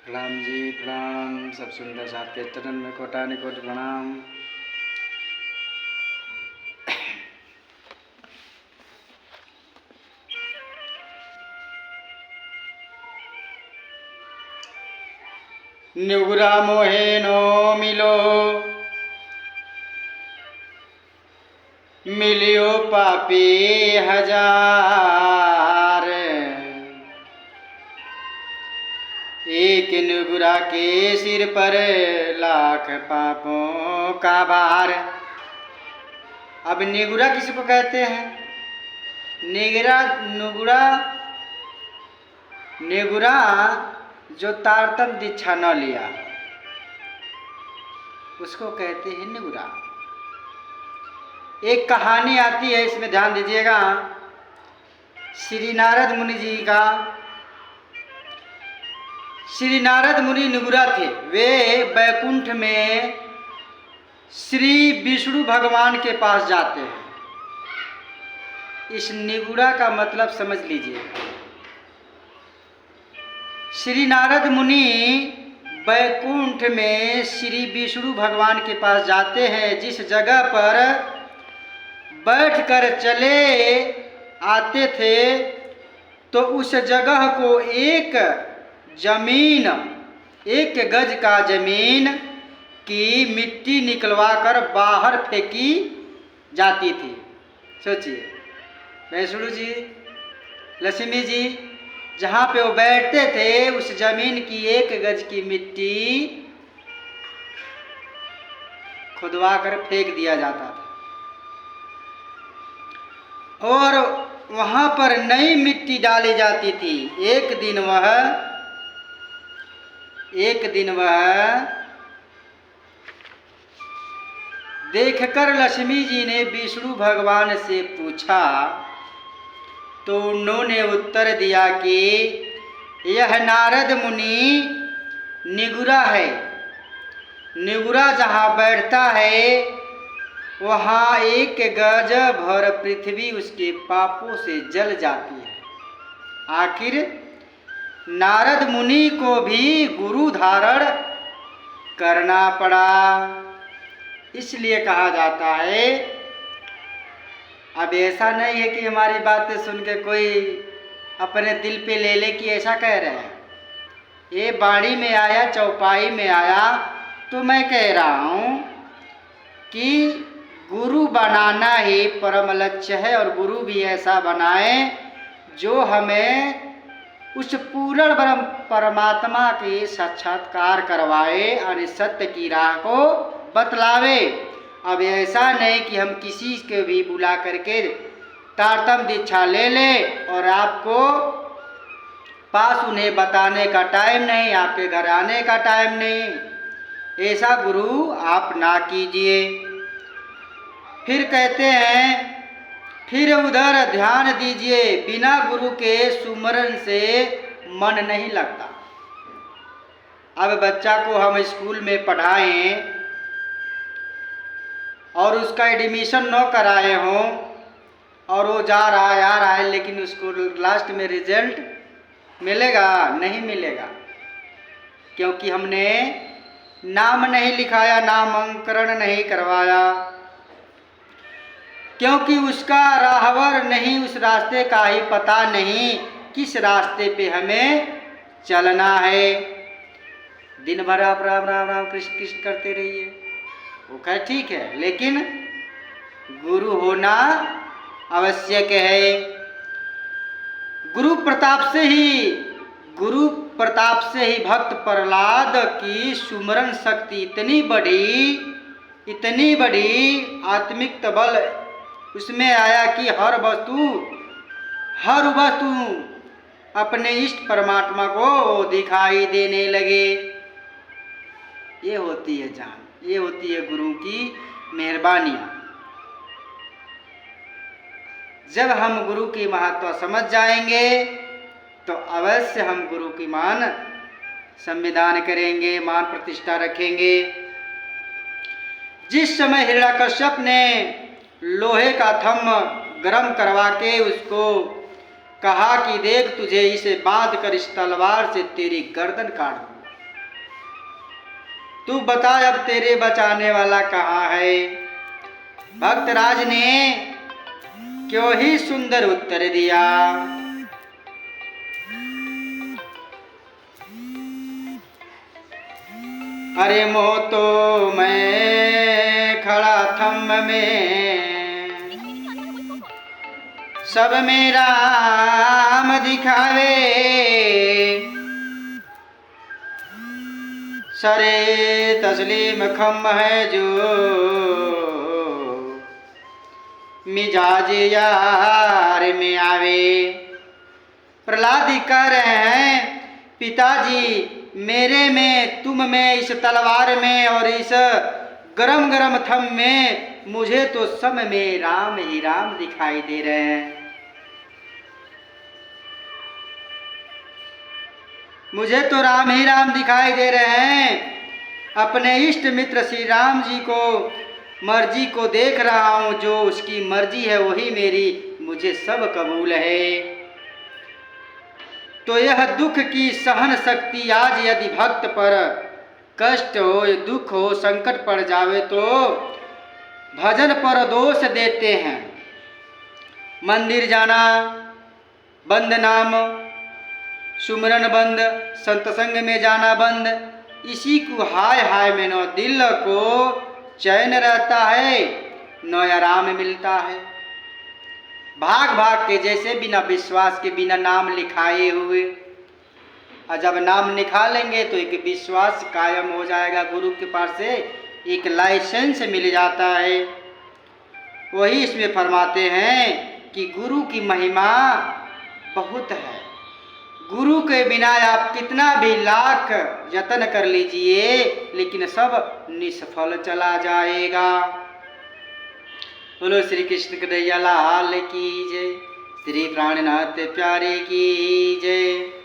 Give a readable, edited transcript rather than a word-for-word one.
प्रणाम जी प्रणाम। सब सुंदर साथ के चरण में कोटानि कोटि प्रणाम। निगुरा मोहे नो मिलो मिलियो पापी हजार। एक निगुरा के सिर पर लाख पापों का भार। अब निगुरा किसी को कहते हैं? निगुरा जो तारतम दीक्षा न लिया उसको कहते हैं निगुरा। एक कहानी आती है, इसमें ध्यान दीजिएगा। श्री नारद मुनि जी का। श्री नारद मुनि निगुरा थे। वे बैकुंठ में श्री विष्णु भगवान के पास जाते हैं। इस निगुरा का मतलब समझ लीजिए। श्री नारद मुनि बैकुंठ में श्री विष्णु भगवान के पास जाते हैं। जिस जगह पर बैठकर चले आते थे तो उस जगह को एक गज का जमीन की मिट्टी निकलवाकर बाहर फेंकी जाती थी। सोचिए, वैष्णु जी, लक्ष्मी जी जहाँ पे वो बैठते थे उस जमीन की 1 गज की मिट्टी खुदवा कर फेंक दिया जाता था और वहाँ पर नई मिट्टी डाली जाती थी। एक दिन वह देखकर लक्ष्मी जी ने विष्णु भगवान से पूछा तो उन्होंने उत्तर दिया कि यह नारद मुनि निगुरा है। निगुरा जहाँ बैठता है वहाँ 1 गज भर पृथ्वी उसके पापों से जल जाती है। आखिर नारद मुनि को भी गुरु धारण करना पड़ा। इसलिए कहा जाता है। अब ऐसा नहीं है कि हमारी बातें सुन के कोई अपने दिल पे ले कि ऐसा कह रहे हैं। ये बाणी में आया, चौपाई में आया तो मैं कह रहा हूँ कि गुरु बनाना ही परम लक्ष्य है और गुरु भी ऐसा बनाए जो हमें उस पूर्ण परमात्मा के साक्षात्कार करवाए और सत्य की राह को बतलावे। अब ऐसा नहीं कि हम किसी के भी बुला करके तारतम दीक्षा ले लें और आपको पास उन्हें बताने का टाइम नहीं, आपके घर आने का टाइम नहीं। ऐसा गुरु आप ना कीजिए। फिर कहते हैं, फिर उधर ध्यान दीजिए, बिना गुरु के सुमरन से मन नहीं लगता। अब बच्चा को हम स्कूल में पढ़ाएं और उसका एडमिशन न कराए हों और वो जा रहा है आ रहा है, लेकिन उसको लास्ट में रिजल्ट मिलेगा? नहीं मिलेगा, क्योंकि हमने नाम नहीं लिखाया, नामांकन नहीं करवाया, क्योंकि उसका राहवर नहीं, उस रास्ते का ही पता नहीं किस रास्ते पे हमें चलना है। दिन भर आप राम राम राम कृष्ण कृष्ण करते रहिए, वो कहे ठीक है, लेकिन गुरु होना आवश्यक है। गुरु प्रताप से ही भक्त प्रहलाद की सुमरन शक्ति इतनी बड़ी आत्मिक बल उसमें आया कि हर वस्तु अपने इष्ट परमात्मा को दिखाई देने लगे। ये होती है जान, ये होती है गुरु की मेहरबानियाँ। जब हम गुरु की महत्व समझ जाएंगे तो अवश्य हम गुरु की मान संविधान करेंगे, मान प्रतिष्ठा रखेंगे। जिस समय हिरण्यकश्यप ने लोहे का थम गरम करवा के उसको कहा कि देख, तुझे इसे बांध कर इस तलवार से तेरी गर्दन काट दूंगा, तू बता अब तेरे बचाने वाला कहाँ है। भक्तराज ने क्यों ही सुंदर उत्तर दिया। अरे मोह तो मैं खड़ा थम में, सब में राम दिखावे। सरे तस्लीम खम है जो मिजाज यार में आवे। प्रहलाद कह रहे हैं पिताजी, मेरे में, तुम में, इस तलवार में और इस गरम गरम थम में मुझे तो सब में राम ही राम दिखाई दे रहे हैं। मुझे तो राम ही राम दिखाई दे रहे हैं। अपने इष्ट मित्र श्री राम जी को मर्जी को देख रहा हूँ, जो उसकी मर्जी है वही मेरी, मुझे सब कबूल है। तो यह दुख की सहन शक्ति आज यदि भक्त पर कष्ट हो, दुख हो, संकट पड़ जावे तो भजन पर दोष देते हैं। मंदिर जाना बंद, नाम सुमरन बंद, संत संग में जाना बंद, इसी को हाय हाय में न दिल को चैन रहता है न आराम मिलता है। भाग भाग के जैसे बिना विश्वास के, बिना नाम लिखाए हुए, और जब नाम लिखा लेंगे तो एक विश्वास कायम हो जाएगा। गुरु के पास से एक लाइसेंस मिल जाता है। वही इसमें फरमाते हैं कि गुरु की महिमा बहुत है। गुरु के बिना आप कितना भी लाख यत्न कर लीजिए लेकिन सब निष्फल चला जाएगा। बोलो श्री कृष्ण कन्हैया लाल की जय, श्री प्राणनाथ प्यारे की जय।